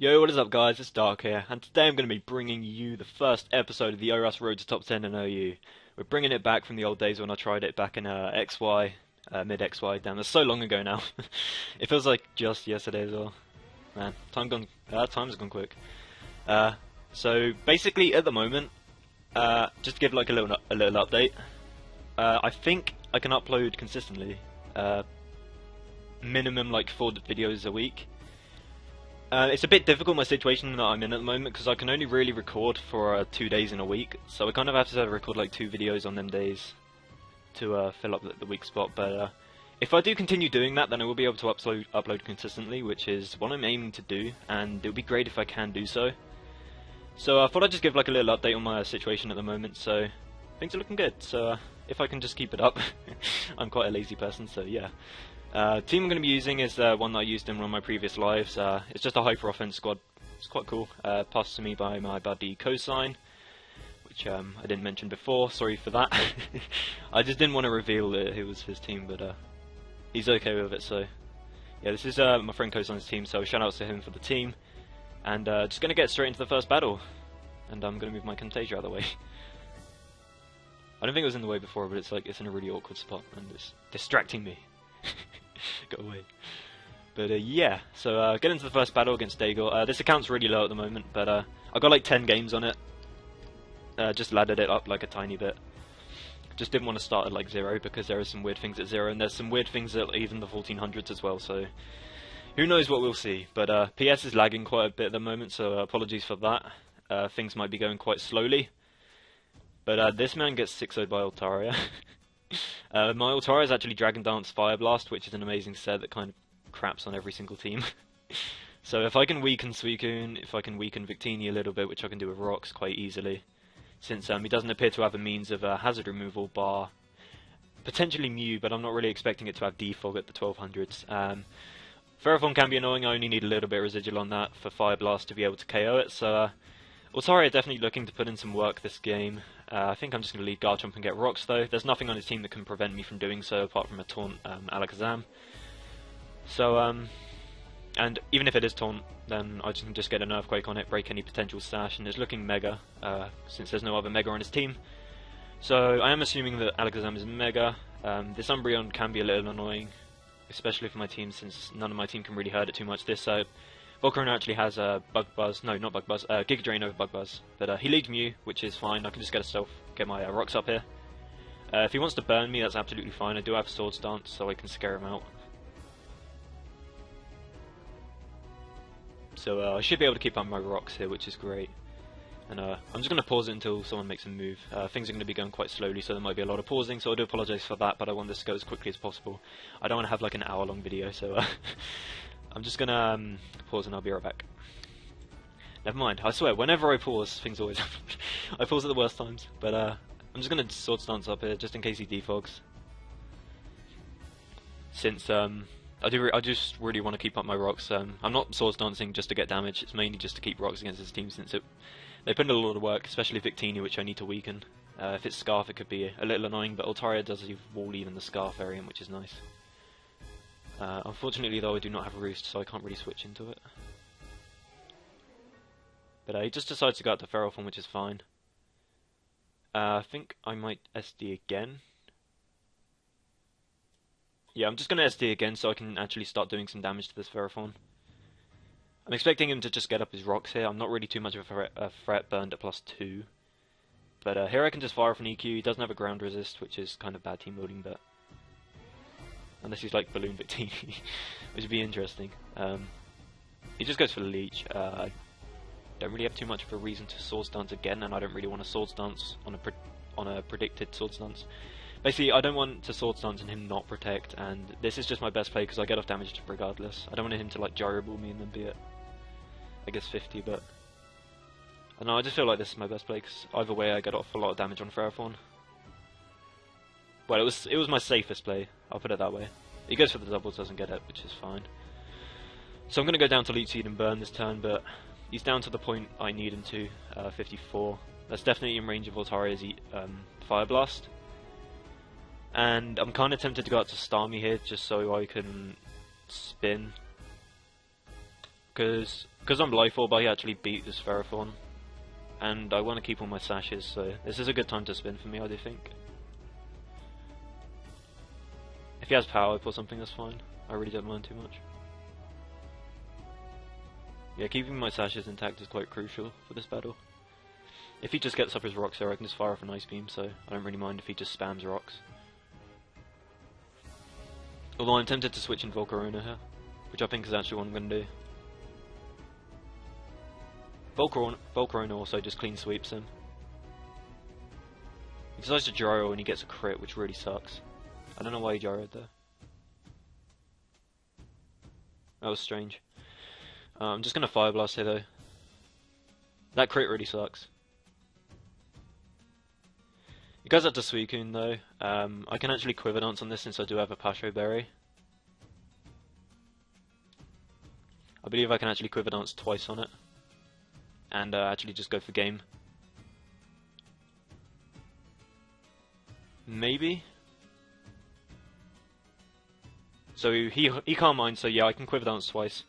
Yo, what is up guys, it's Dark here, and today I'm going to be bringing you the first episode of the ORAS Road to Top 10 in OU. We're bringing it back from the old days when I tried it back in XY, mid-XY, damn, that's so long ago now. It feels like just yesterday as well. Man, time's gone quick. So basically at the moment, just to give like a little update, I think I can upload consistently, minimum like 4 videos a week. It's a bit difficult, my situation that I'm in at the moment, because I can only really record for 2 days in a week, so I kind of have to record like 2 videos on them days to fill up the weak spot. But if I do continue doing that, then I will be able to upload consistently, which is what I'm aiming to do, and it would be great if I can do so. So I thought I'd just give like a little update on my situation at the moment, so things are looking good, so if I can just keep it up. I'm quite a lazy person, so yeah. Team I'm going to be using is one that I used in one of my previous lives. It's just a hyper offense squad. It's quite cool. Passed to me by my buddy Cosine, which I didn't mention before. Sorry for that. I just didn't want to reveal that it was his team, but he's okay with it. So yeah, this is my friend Cosine's team. So shout outs to him for the team. And just going to get straight into the first battle. And I'm going to move my Camtasia out of the way. I don't think it was in the way before, but it's like it's in a really awkward spot and it's distracting me. Go away. But yeah, so get into the first battle against Daigle. This account's really low at the moment, but I got like 10 games on it. Just laddered it up like a tiny bit. Just didn't want to start at like 0 because there are some weird things at 0, and there's some weird things at even the 1400s as well, so who knows what we'll see. But PS is lagging quite a bit at the moment, so apologies for that. Things might be going quite slowly. But this man gets 6-0'd by Altaria. My Altaria is actually Dragon Dance Fire Blast, which is an amazing set that kind of craps on every single team. So if I can weaken Suicune, if I can weaken Victini a little bit, which I can do with rocks quite easily, since he doesn't appear to have a means of hazard removal bar potentially Mew, but I'm not really expecting it to have defog at the 1200s. Ferrothorn can be annoying. I only need a little bit of residual on that for Fire Blast to be able to KO it, so Altaria definitely looking to put in some work this game. I think I'm just going to lead Garchomp and get rocks though. There's nothing on his team that can prevent me from doing so apart from a taunt Alakazam. So, and even if it is taunt, then I can just get an Earthquake on it, break any potential stash, and it's looking Mega, since there's no other Mega on his team. So I am assuming that Alakazam is Mega. This Umbreon can be a little annoying, especially for my team, since none of my team can really hurt it too much. This Volcarona actually has Bug Buzz, no, not Bug Buzz, Giga Drain over Bug Buzz. But he leads Mew, which is fine. I can just get a stealth, get my rocks up here. If he wants to burn me, that's absolutely fine. I do have Swords Dance, so I can scare him out. So I should be able to keep up my rocks here, which is great. And I'm just going to pause it until someone makes a move. Things are going to be going quite slowly, so there might be a lot of pausing, so I do apologise for that, but I want this to go as quickly as possible. I don't want to have like an hour-long video, so I'm just gonna pause and I'll be right back. Never mind, I swear, whenever I pause, things always happen. I pause at the worst times, but I'm just gonna Swords Dance up here, just in case he defogs. Since I just really want to keep up my rocks. I'm not Swords Dancing just to get damage, it's mainly just to keep rocks against his team, since they put in a lot of work, especially Victini, which I need to weaken. If it's Scarf, it could be a little annoying, but Altaria does wall even the Scarf variant, which is nice. Unfortunately though, I do not have a Roost, so I can't really switch into it. But he just decides to go out to Ferrothorn, which is fine. I think I might SD again. Yeah, I'm just going to SD again so I can actually start doing some damage to this Ferrothorn. I'm expecting him to just get up his rocks here. I'm not really too much of a threat, burned at +2. But here I can just fire off an EQ. He doesn't have a ground resist, which is kind of bad team building, but unless he's like Balloon Victini, which would be interesting. He just goes for the Leech. I don't really have too much of a reason to Swords Dance again, and I don't really want to Swords Dance on a predicted Swords Dance. Basically, I don't want to Swords Dance and him not protect, and this is just my best play because I get off damage regardless. I don't want him to like Gyro Ball me and then be at, I guess, 50, but I don't know, I just feel like this is my best play because either way I get off a lot of damage on Ferrothorn. Well, it was my safest play, I'll put it that way. He goes for the doubles, doesn't get it, which is fine. So I'm going to go down to Leech Seed and burn this turn, but he's down to the point I need him to, 54. That's definitely in range of Altaria's Fire Blast. And I'm kind of tempted to go out to Starmie here, just so I can spin. Because Because I'm Life Orb, I actually beat this Ferrothorn. And I want to keep all my sashes, so this is a good time to spin for me, I do think. If he has power up or something, that's fine. I really don't mind too much. Yeah, keeping my sashes intact is quite crucial for this battle. If he just gets up his rocks there, I can just fire off an Ice Beam, so I don't really mind if he just spams rocks. Although I'm tempted to switch in Volcarona here, which I think is actually what I'm going to do. Volcarona also just clean sweeps him. He decides to gyro and he gets a crit, which really sucks. I don't know why he gyroed there. That was strange. I'm just going to Fire Blast here though. That crit really sucks. He goes up to Suicune though. I can actually Quiver Dance on this since I do have a Pasho Berry. I believe I can actually Quiver Dance twice on it. And actually just go for game. Maybe? So he can't mind, so yeah, I can Quiver Dance twice.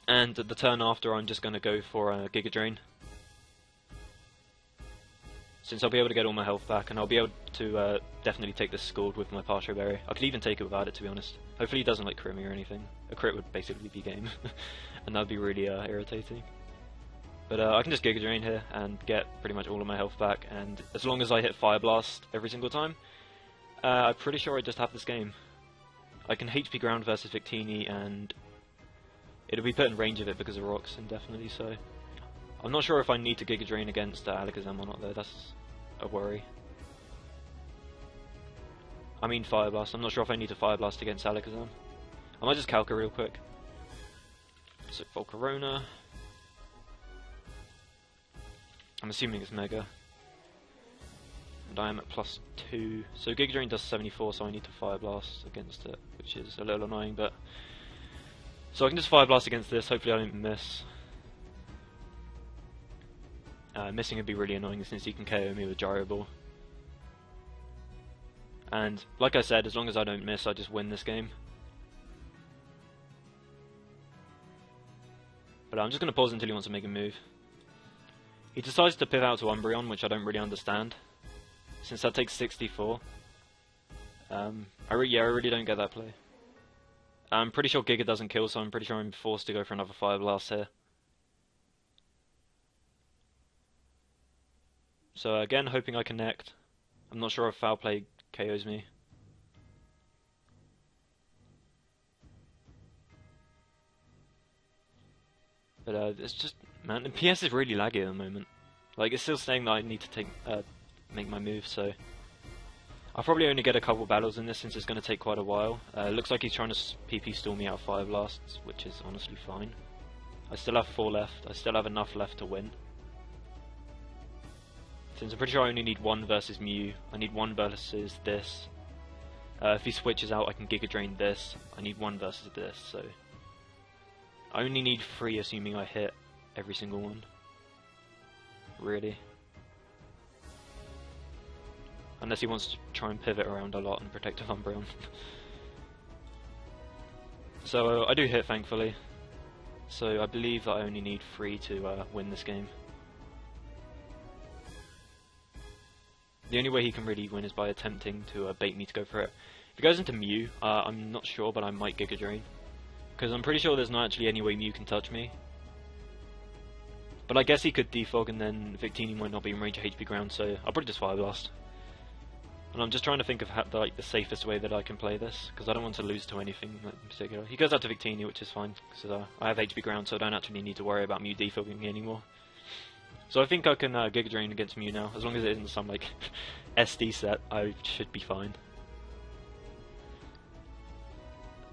And the turn after, I'm just going to go for a Giga Drain. Since I'll be able to get all my health back, and I'll be able to definitely take this Scald with my Pasho Berry. I could even take it without it, to be honest. Hopefully he doesn't like crit me or anything. A crit would basically be game. And that'd be really irritating. But I can just Giga Drain here and get pretty much all of my health back, and as long as I hit Fire Blast every single time, I'm pretty sure I just have this game. I can HP Ground versus Victini, and it'll be put in range of it because of rocks, indefinitely, so... I'm not sure if I need to Giga Drain against Alakazam or not though, that's a worry. I mean Fire Blast, I'm not sure if I need to Fire Blast against Alakazam. I might just Calca real quick. So Volcarona... I'm assuming it's Mega. And I am at +2. So Giga Drain does 74, so I need to Fire Blast against it, which is a little annoying, but... So I can just Fire Blast against this, hopefully I don't miss. Missing would be really annoying since he can KO me with Gyro Ball. And, like I said, as long as I don't miss, I just win this game. But I'm just going to pause until he wants to make a move. He decides to pivot out to Umbreon, which I don't really understand, since that takes 64. I really don't get that play. I'm pretty sure Giga doesn't kill, so I'm pretty sure I'm forced to go for another Fire Blast here. So again, hoping I connect. I'm not sure if Foul Play KOs me. But it's just, man, the PS is really laggy at the moment. Like, it's still saying that I need to make my move, so... I'll probably only get a couple battles in this since it's going to take quite a while. It looks like he's trying to PP stall me out of Fire Blasts, which is honestly fine. I still have 4 left, I still have enough left to win. Since I'm pretty sure I only need 1 versus Mew, I need 1 versus this. If he switches out, I can Giga Drain this. I need 1 versus this, so... I only need 3 assuming I hit every single one. Really. Unless he wants to try and pivot around a lot and protect Umbreon. So I do hit, thankfully. So I believe that I only need 3 to win this game. The only way he can really win is by attempting to bait me to go for it. If he goes into Mew, I'm not sure, but I might Giga Drain. Because I'm pretty sure there's not actually any way Mew can touch me. But I guess he could defog and then Victini might not be in range of HP Ground, so I'll probably just Fire Blast. And I'm just trying to think of the safest way that I can play this, because I don't want to lose to anything in particular. He goes out to Victini, which is fine, because I have HP Ground, so I don't actually need to worry about Mew defogging me anymore. So I think I can Giga Drain against Mew now, as long as it isn't some like SD set, I should be fine.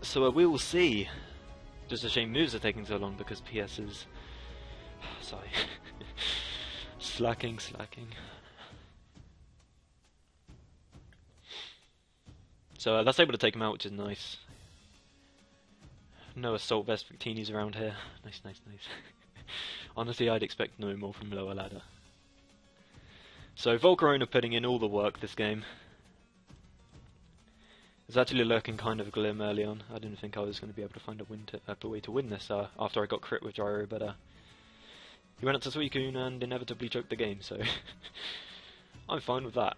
So we will see. Just a shame moves are taking so long because PS is... sorry. slacking. So that's able to take him out, which is nice. No Assault Vest Victinis around here. Nice. Honestly, I'd expect no more from lower ladder. So Volcarona putting in all the work this game. was actually lurking kind of glim early on. I didn't think I was going to be able to find a way to win this after I got crit with Gyro, but he went up to Suicune and inevitably choked the game, so I'm fine with that.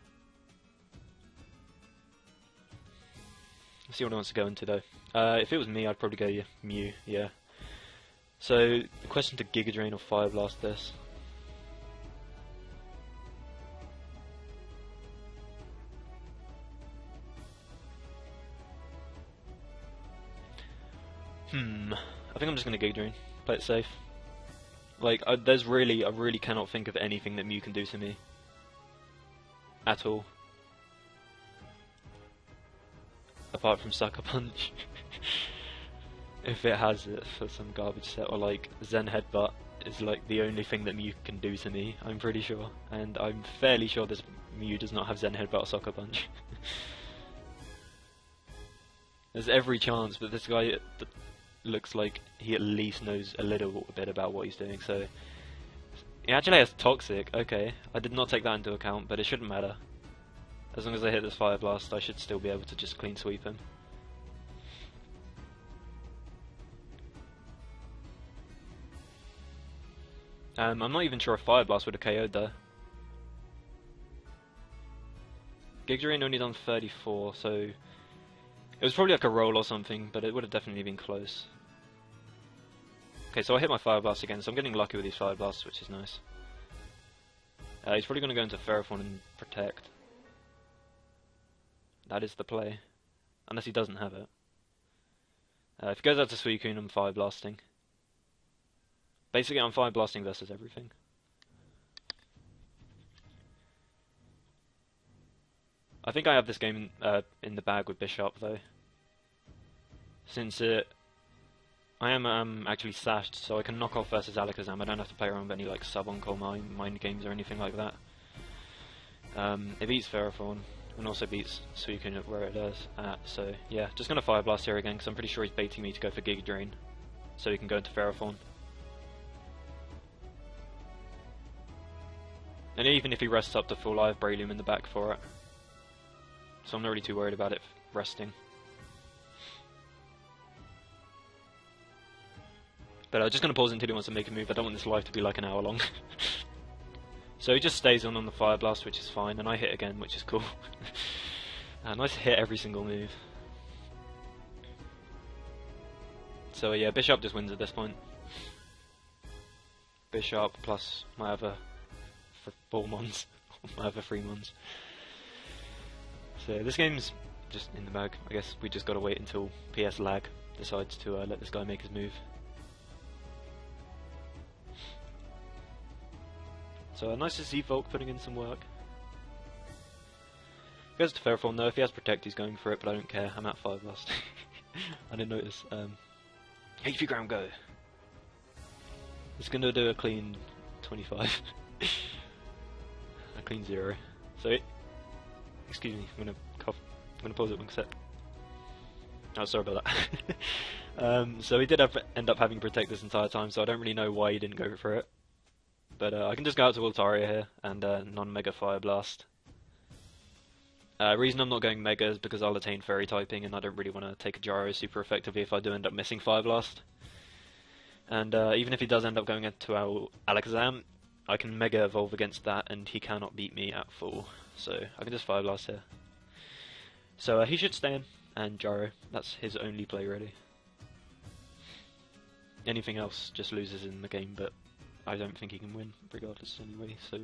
Let's see what he wants to go into though. If it was me, I'd probably go Mew, yeah. So, the question to Giga Drain or Fire Blast this. I think I'm just going to Giga Drain. Play it safe. Like, I really cannot think of anything that Mew can do to me. At all. Apart from Sucker Punch. If it has it for some garbage set, or like Zen Headbutt is like the only thing that Mew can do to me, I'm pretty sure. And I'm fairly sure this Mew does not have Zen Headbutt or Sucker Punch. There's every chance, but this guy looks like he at least knows a little bit about what he's doing, so... He actually has Toxic, okay. I did not take that into account, but it shouldn't matter. As long as I hit this Fire Blast, I should still be able to just clean sweep him. I'm not even sure if Fire Blast would have KO'd though. Giga Drain only done 34, so... It was probably like a roll or something, but it would have definitely been close. Okay, so I hit my Fire Blast again, so I'm getting lucky with these Fire Blasts, which is nice. He's probably going to go into Ferrothorn and Protect. That is the play. Unless he doesn't have it. If he goes out to Suicune, I'm Fire Blasting. Basically, I'm Fire Blasting versus everything. I think I have this game in the bag with Bishop, though. Since I am actually sashed, so I can knock off versus Alakazam. I don't have to play around with any like sub-on-call mind games or anything like that. It beats Ferrothorn, and also beats Suicune at where it is at, so yeah, just gonna Fire Blast here again, because I'm pretty sure he's baiting me to go for Giga Drain, so he can go into Ferrothorn. And even if he rests up to full, I have Breloom in the back for it. So I'm not really too worried about it resting. But I'm just going to pause until he wants to make a move. I don't want this live to be like an hour long. So he just stays on the Fire Blast, which is fine, and I hit again, which is cool. Nice to hit every single move. So yeah, Bishop just wins at this point. Bishop plus my other 4 mons, my other 3 mons. So this game's just in the bag. I guess we just gotta wait until PS Lag decides to let this guy make his move. So nice to see Volk putting in some work. Goes to Ferrothorn though. If he has Protect, he's going for it, but I don't care. I'm at Fire Blast. I didn't notice. HP ground go. It's gonna do a clean 25. A clean 0. So, excuse me, I'm gonna cough. I'm gonna pause it one sec. Oh, sorry about that. So he did end up having Protect this entire time, so I don't really know why he didn't go for it. But I can just go out to Altaria here and non-Mega Fire Blast. Reason I'm not going Mega is because I'll attain Fairy typing, and I don't really want to take a Gyro super effectively if I do end up missing Fire Blast. And even if he does end up going into our Alakazam, I can Mega Evolve against that, and he cannot beat me at full. So I can just Fire Blast here. So he should stay in, and Gyro. That's his only play really. Anything else just loses in the game, but I don't think he can win regardless anyway, so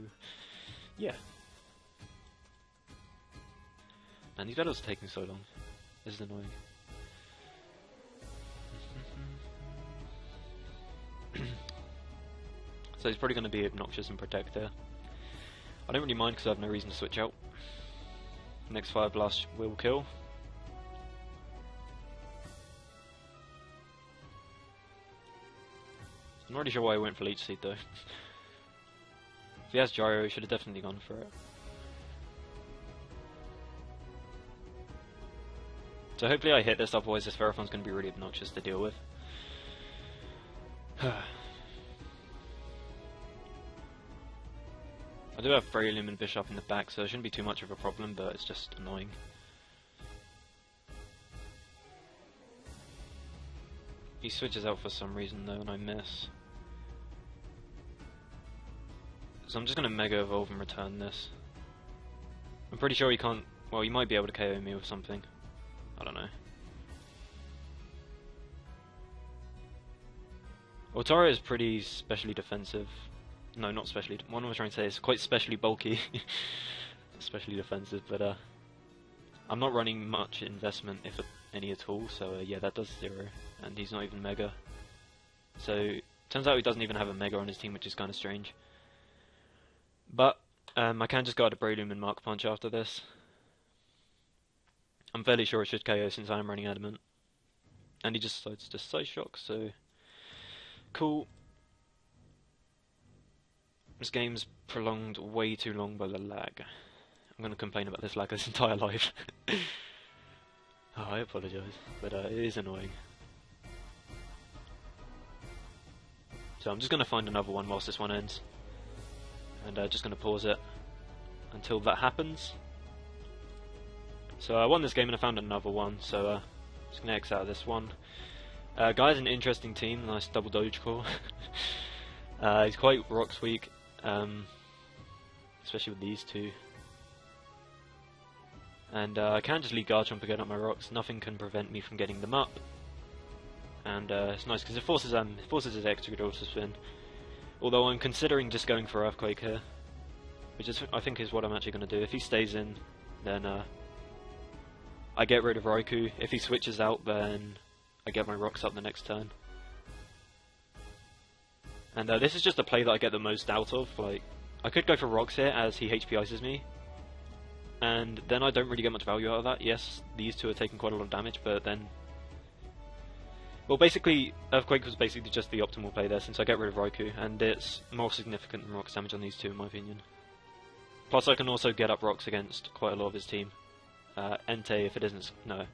yeah. Man, these battles are taking so long. This is annoying. So he's probably going to be obnoxious and Protect there. I don't really mind because I have no reason to switch out. Next Fire Blast will kill. I'm not really sure why I went for Leech Seed though. If he has Gyro, he should have definitely gone for it. So hopefully I hit this, otherwise this Ferrothorn's going to be really obnoxious to deal with. I do have Breloom and Bishop in the back, so it shouldn't be too much of a problem, but it's just annoying. He switches out for some reason though, and I miss. So I'm just gonna Mega Evolve and return this. I'm pretty sure he can't. Well, he might be able to KO me with something. I don't know. Altara is pretty specially defensive. No, not specially. What am I trying to say? It's quite specially bulky. Especially defensive, but I'm not running much investment, if any at all, so yeah, that does 0, and he's not even Mega. So, turns out he doesn't even have a Mega on his team, which is kind of strange. But, I can just go out to Breloom and Mark Punch after this. I'm fairly sure it should KO since I am running Adamant. And he just decides to Side Shock, so... Cool. This game's prolonged way too long by the lag. I'm going to complain about this lag this entire life. Oh, I apologise, but it is annoying. So I'm just going to find another one whilst this one ends. And just going to pause it until that happens. So I won this game and I found another one, so just going to X out of this one. Guy's an interesting team, nice double Dogecoin. He's quite rocks weak, especially with these two. And I can just lead Garchomp and get up my rocks, nothing can prevent me from getting them up. And it's nice because it forces his Excadrill to spin. Although I'm considering just going for Earthquake here, which is, I think is what I'm actually going to do. If he stays in, then I get rid of Raikou. If he switches out, then I get my rocks up the next turn. And this is just a play that I get the most out of. Like, I could go for rocks here as he HP ices me, and then I don't really get much value out of that. Yes, these two are taking quite a lot of damage, but then... Well, basically, Earthquake was basically just the optimal play there, since I get rid of Raikou, and it's more significant than rocks damage on these two, in my opinion. Plus, I can also get up rocks against quite a lot of his team. Entei, if it isn't... No.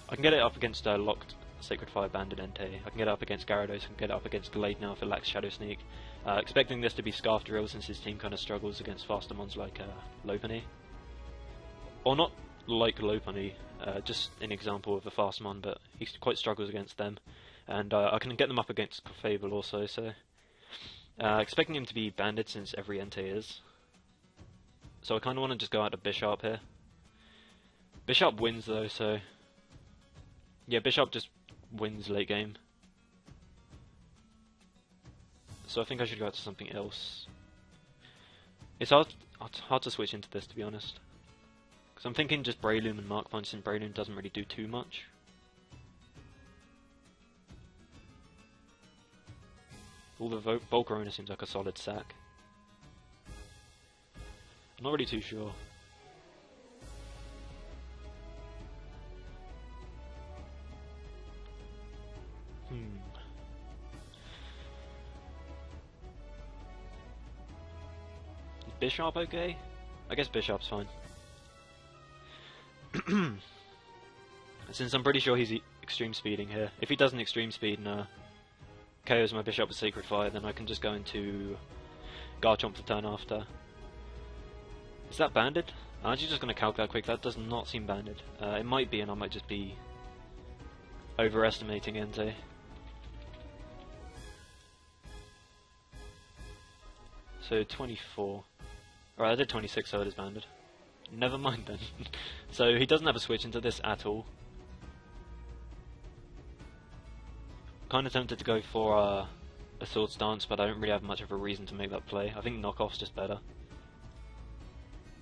I can get it up against locked Sacred Fire Banded Entei. I can get it up against Gyarados, I can get it up against Gallade now if it lacks Shadow Sneak. Expecting this to be Scarf Drill, since his team kind of struggles against faster mons like Lopunny. Or not like Lopunny, just an example of a fast mon, but he quite struggles against them. And I can get them up against Fable also, so... expecting him to be banded since every Entei is. So I kind of want to just go out to Bisharp here. Bisharp wins though, so... Yeah, Bisharp just wins late game. So I think I should go out to something else. It's hard to switch into this, to be honest. Because I'm thinking just Breloom and Mark Punch, and Breloom doesn't really do too much. All the Volcarona seems like a solid sack. I'm not really too sure. Is Bisharp okay? I guess Bisharp's fine. Since I'm pretty sure he's extreme speeding here. If he doesn't extreme speed and KOs my Bisharp with Sacred Fire, then I can just go into Garchomp the turn after. Is that banded? I'm actually just going to calc that quick. That does not seem banded. It might be, and I might just be overestimating Entei. So 24. Alright, I did 26, so it is banded. Never mind then. So he doesn't have a switch into this at all. Kind of tempted to go for a Sword Stance, but I don't really have much of a reason to make that play. I think Knockoff's just better.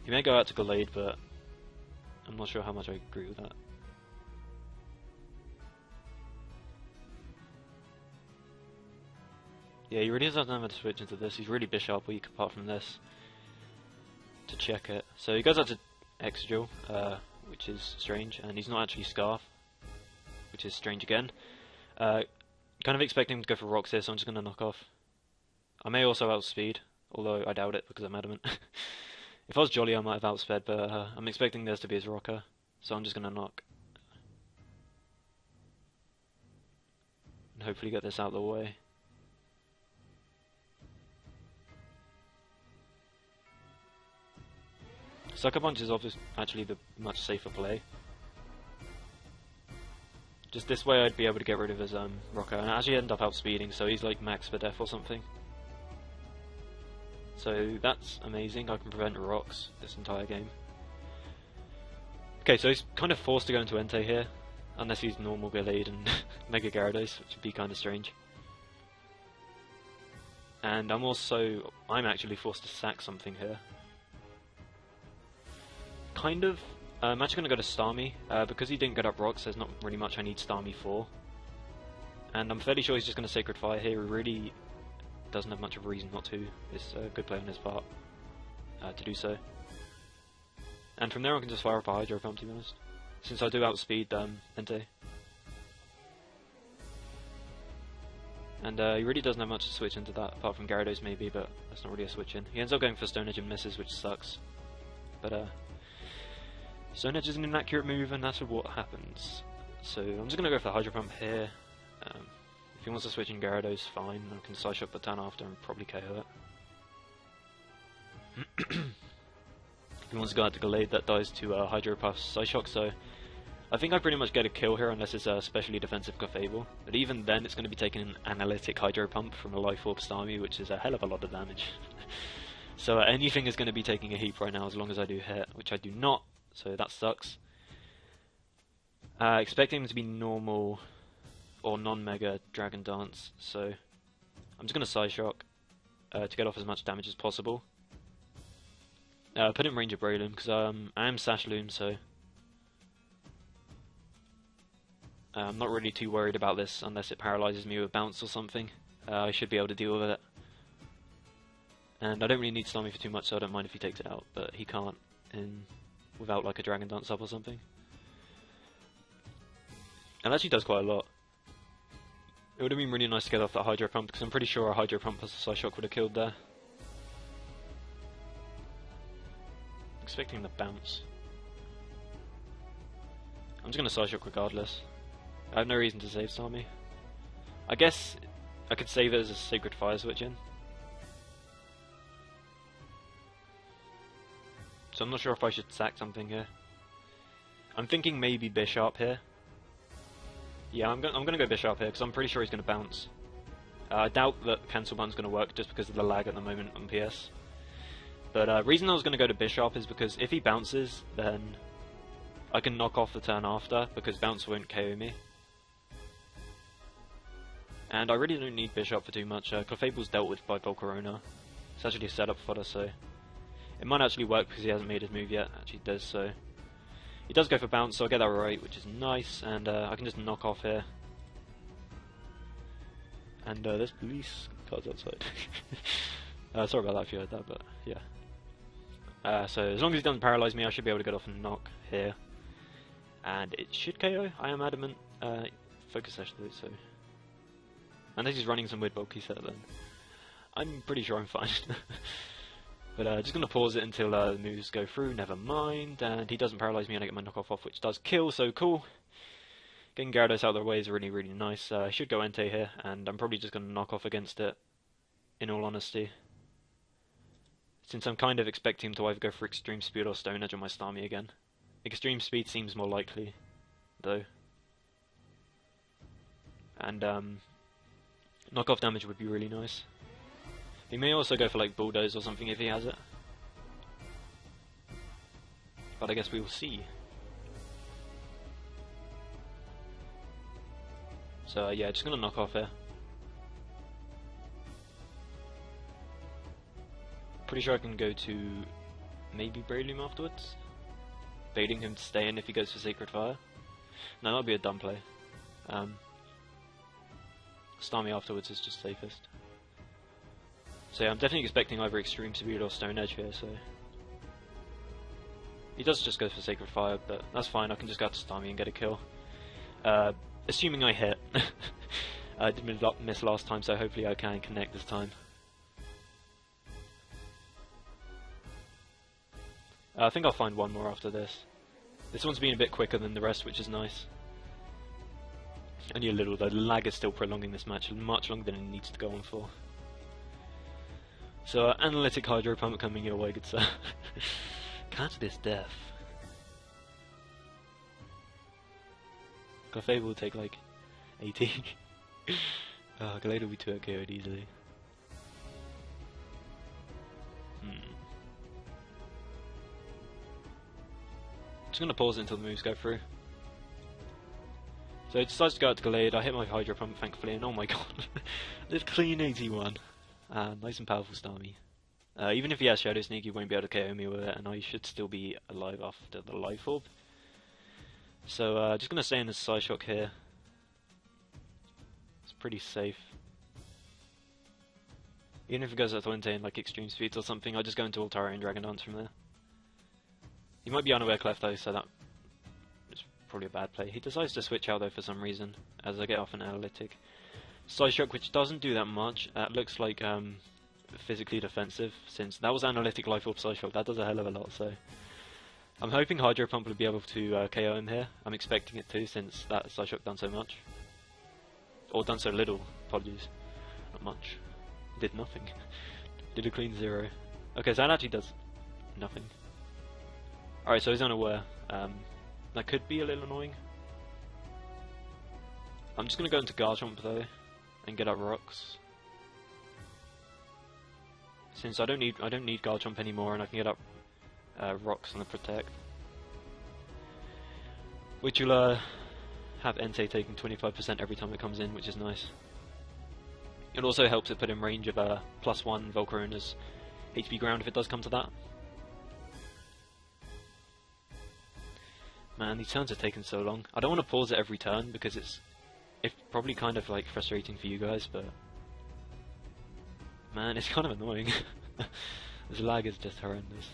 He may go out to Gallade, but I'm not sure how much I agree with that. Yeah, he really doesn't have a switch into this. He's really Bisharp weak apart from this to check it. So he goes out to Excadrill, which is strange, and he's not actually Scarf, which is strange again. Kind of expecting him to go for rocks here, so I'm just going to knock off. I may also outspeed, although I doubt it because I'm adamant. If I was Jolly, I might have outsped, but I'm expecting this to be his rocker, so I'm just going to knock. And hopefully get this out of the way. Sucker Punch is obviously actually the much safer play. Just this way I'd be able to get rid of his rocker, and I actually end up outspeeding, so he's like max for death or something. So that's amazing, I can prevent rocks this entire game. Okay, so he's kind of forced to go into Entei here, unless he's normal Gallade and Mega Gyarados, which would be kind of strange. And I'm actually forced to sack something here. Kind of. I'm actually going to go to Starmie, because he didn't get up rocks, there's not really much I need Starmie for. And I'm fairly sure he's just going to Sacred Fire here, he really doesn't have much of a reason not to. It's a good play on his part to do so. And from there I can just fire up a Hydro Pump, to be honest, since I do outspeed Entei. And he really doesn't have much to switch into that, apart from Gyarados maybe, but that's not really a switch in. He ends up going for Stone Edge and misses, which sucks. But Stone Edge is an inaccurate move, and that's what happens. So I'm just going to go for the Hydro Pump here. If he wants to switch in Gyarados, fine. I can Psy Shock the turn after and probably KO it. If he wants to go out to Gallade, that dies to Hydro Puff Psy Shock, so I think I pretty much get a kill here unless it's a specially defensive Clefable. But even then, it's going to be taking an Analytic Hydro Pump from a Life Orb Starmie, which is a hell of a lot of damage. So anything is going to be taking a heap right now as long as I do hit, which I do not, so that sucks. Expecting him to be normal or non-Mega Dragon Dance, so I'm just going to Psy Shock to get off as much damage as possible. Put him range of Breloom, because I am Sashloom, so I'm not really too worried about this unless it paralyzes me with Bounce or something. I should be able to deal with it. And I don't really need Starmie for too much, so I don't mind if he takes it out, but he can't without like a Dragon Dance up or something. And actually does quite a lot. It would have been really nice to get off that Hydro Pump, because I'm pretty sure a Hydro Pump plus a Psy Shock would have killed there. Expecting the bounce. I'm just going to Psy Shock regardless. I have no reason to save Starmie. I guess I could save it as a Sacred Fire switch in. So I'm not sure if I should sack something here. I'm thinking maybe Bisharp here. Yeah, I'm gonna go Bisharp here because I'm pretty sure he's gonna bounce. I doubt that cancel button's gonna work just because of the lag at the moment on PS. But reason I was gonna go to Bisharp is because if he bounces, then I can knock off the turn after because bounce won't KO me. And I really don't need Bisharp for too much. Clefable's dealt with by Volcarona. It's actually a setup fodder, so it might actually work because he hasn't made his move yet. Actually does, so he does go for bounce, so I get that right, which is nice, and I can just knock off here. And there's police cars outside. Sorry about that if you heard that, but yeah. So as long as he doesn't paralyze me, I should be able to get off and knock here. And it should KO, I am adamant. Focus session though, so unless he's running some weird bulky set then I'm pretty sure I'm fine. But just going to pause it until the moves go through, never mind, and he doesn't paralyze me and I get my knockoff off, which does kill, so cool. Getting Gyarados out of the way is really, really nice. I should go Entei here, and I'm probably just going to knock off against it, in all honesty. Since I'm kind of expecting him to either go for Extreme Speed or Stone Edge on my Starmie again. Extreme Speed seems more likely, though. And knockoff damage would be really nice. He may also go for like Bulldoze or something if he has it. But I guess we will see. So yeah, just gonna knock off here. Pretty sure I can go to maybe Breloom afterwards. Baiting him to stay in if he goes for Sacred Fire. No, that'll be a dumb play. Starmie afterwards is just safest. So yeah, I'm definitely expecting either Extreme Speed or Stone Edge here, so he does just go for Sacred Fire, but that's fine, I can just go out to Starmie and get a kill. Assuming I hit. I did miss last time, so hopefully I can connect this time. I think I'll find one more after this. This one's been a bit quicker than the rest, which is nice. Only a little though, the lag is still prolonging this match much longer than it needs to go on for. So, Analytic Hydro Pump coming your way, good sir. Catch this death. Clefable will take like 80. Glade will be 2 KO'd easily. Just gonna pause it until the moves go through. So he decides to go out to Glade. I hit my Hydro Pump thankfully, and oh my god, this clean 81. Nice and powerful Starmie. Even if he has Shadow Sneak, he won't be able to KO me with it, and I should still be alive after the Life Orb. So just gonna stay in the Psyshock here. It's pretty safe. Even if he goes at Thorntail in like extreme speeds or something, I'll just go into Altaria and Dragon Dance from there. He might be unaware Clef though, so that is probably a bad play. He decides to switch out though for some reason, as I get off an Analytic. Psyshock, which doesn't do that much, looks like physically defensive, since that was Analytic Life Orb Psyshock, that does a hell of a lot, so... I'm hoping Hydro Pump will be able to KO him here. I'm expecting it to, since that Psyshock done so much. Or done so little, apologies. Not much. Did nothing. Did a clean 0. Okay, so that actually does nothing. Alright, so he's unaware. That could be a little annoying. I'm just gonna go into Garchomp though, and get up rocks. Since I don't need Garchomp anymore, and I can get up rocks on the Protect. Which will have Entei taking 25% every time it comes in, which is nice. It also helps it put in range of +1 Volcarona's HP ground if it does come to that. Man, these turns are taking so long. I don't want to pause it every turn because it's probably kind of like frustrating for you guys, but man, it's kind of annoying. This lag is just horrendous.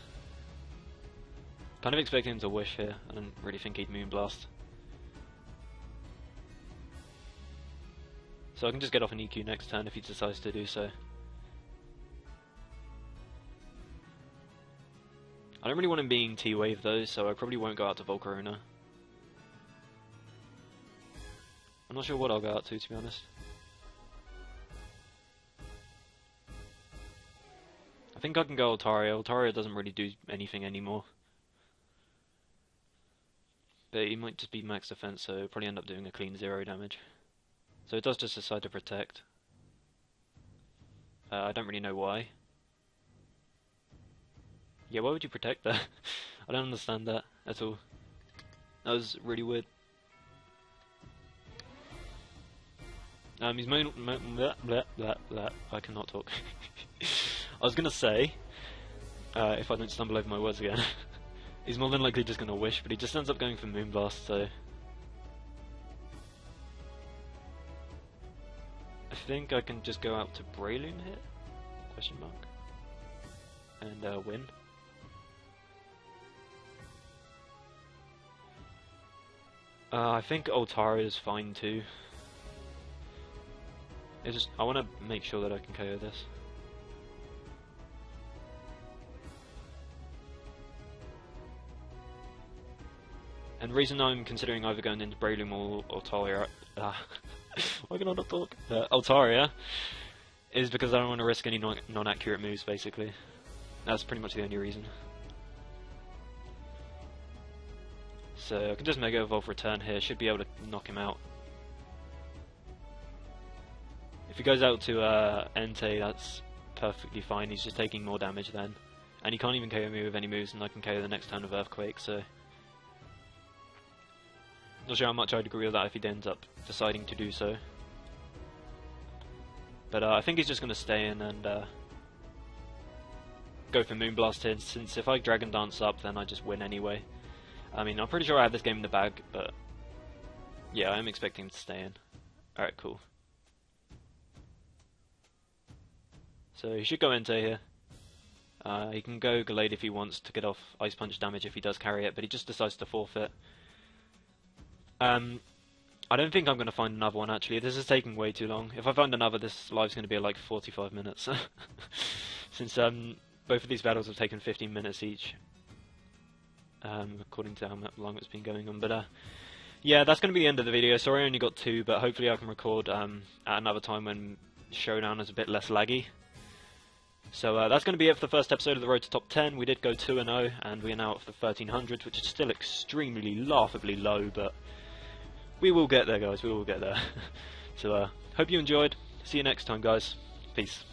Kind of expecting him to wish here. I don't really think he'd Moonblast. So I can just get off an EQ next turn if he decides to do so. I don't really want him being T-Wave though, so I probably won't go out to Volcarona. I'm not sure what I'll go out to be honest. I think I can go Altaria. Altaria doesn't really do anything anymore. But he might just be max defense, so he'll probably end up doing a clean 0 damage. So it does just decide to protect. I don't really know why. Yeah, why would you protect that? I don't understand that at all. That was really weird. He's blah, blah, blah, blah. I cannot talk. I was gonna say, if I don't stumble over my words again, he's more than likely just gonna wish, but he just ends up going for Moonblast, so... I think I can just go out to Breloom here? Question mark. And win. I think Altaria is fine too. It's just, I want to make sure that I can KO this. And the reason I'm considering either going into Breloom or Altaria, why can I not talk? Altaria, is because I don't want to risk any non-accurate moves, basically. That's pretty much the only reason. So I can just Mega Evolve Return here, should be able to knock him out. If he goes out to Entei, that's perfectly fine, he's just taking more damage then. And he can't even KO me with any moves, and I can KO the next turn of Earthquake, so... Not sure how much I'd agree with that if he ends up deciding to do so. But I think he's just going to stay in and go for Moonblast here, since if I Dragon Dance up, then I just win anyway. I mean, I'm pretty sure I have this game in the bag, but yeah, I am expecting him to stay in. Alright, cool. So he should go Entei here. He can go Gallade if he wants to get off Ice Punch damage if he does carry it, but he just decides to forfeit. I don't think I'm going to find another one actually, this is taking way too long. If I find another, this live's going to be like 45 minutes. Since both of these battles have taken 15 minutes each. According to how long it's been going on, but yeah, that's going to be the end of the video. Sorry I only got 2, but hopefully I can record at another time when Showdown is a bit less laggy. So that's going to be it for the first episode of the Road to Top 10. We did go 2-0, and we are now at the 1300s, which is still extremely, laughably low, but we will get there, guys. We will get there. So hope you enjoyed. See you next time, guys. Peace.